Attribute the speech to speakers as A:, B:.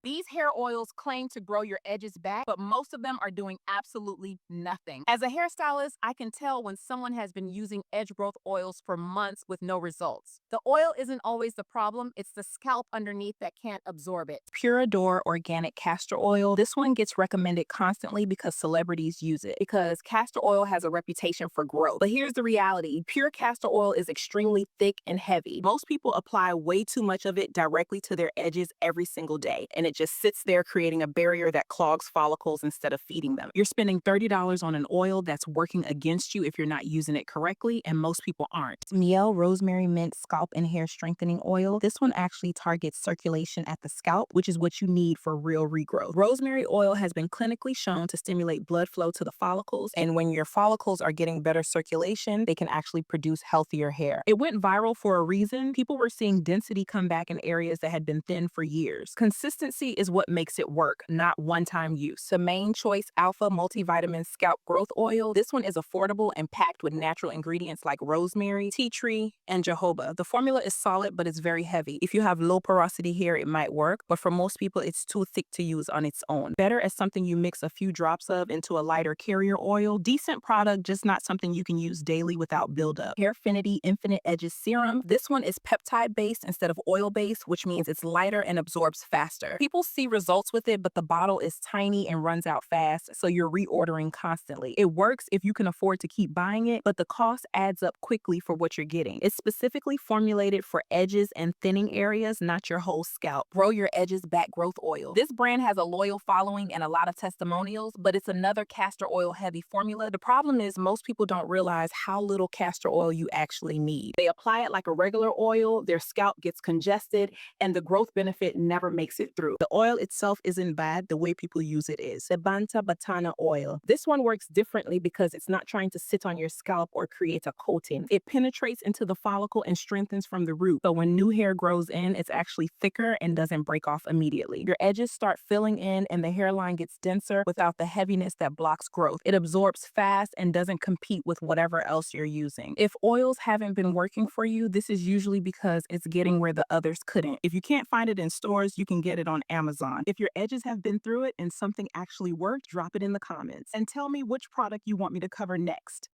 A: These hair oils claim to grow your edges back, but most of them are doing absolutely nothing. As a hairstylist, I can tell when someone has been using edge growth oils for months with no results. The oil isn't always the problem, it's the scalp underneath that can't absorb it. Purador Organic Castor Oil. This one gets recommended constantly because celebrities use it, because castor oil has a reputation for growth. But here's the reality. Pure castor oil is extremely thick and heavy. Most people apply way too much of it directly to their edges every single day, and it just sits there creating a barrier that clogs follicles instead of feeding them. You're spending $30 on an oil that's working against you if you're not using it correctly, and most people aren't. Mielle Rosemary Mint Scalp and Hair Strengthening Oil. This one actually targets circulation at the scalp, which is what you need for real regrowth. Rosemary oil has been clinically shown to stimulate blood flow to the follicles, and when your follicles are getting better circulation, they can actually produce healthier hair. It went viral for a reason. People were seeing density come back in areas that had been thin for years. Consistency is what makes it work, not one-time use. The Main Choice Alpha Multivitamin Scalp Growth Oil. This one is affordable and packed with natural ingredients like rosemary, tea tree, and jojoba. The formula is solid, but it's very heavy. If you have low porosity hair, it might work, but for most people, it's too thick to use on its own. Better as something you mix a few drops of into a lighter carrier oil. Decent product, just not something you can use daily without buildup. Hairfinity Infinite Edges Serum. This one is peptide-based instead of oil-based, which means it's lighter and absorbs faster. People see results with it, but the bottle is tiny and runs out fast, so you're reordering constantly. It works if you can afford to keep buying it, but the cost adds up quickly for what you're getting. It's specifically formulated for edges and thinning areas, not your whole scalp. Grow Your Edges Back Growth Oil. This brand has a loyal following and a lot of testimonials, but it's another castor oil heavy formula. The problem is most people don't realize how little castor oil you actually need. They apply it like a regular oil, their scalp gets congested, and the growth benefit never makes it through. The oil itself isn't bad, the way people use it is. Sebanta Batana Oil. This one works differently because it's not trying to sit on your scalp or create a coating. It penetrates into the follicle and strengthens from the root. So when new hair grows in, it's actually thicker and doesn't break off immediately. Your edges start filling in and the hairline gets denser without the heaviness that blocks growth. It absorbs fast and doesn't compete with whatever else you're using. If oils haven't been working for you, this is usually because it's getting where the others couldn't. If you can't find it in stores, you can get it on Amazon. If your edges have been through it and something actually worked, drop it in the comments and tell me which product you want me to cover next.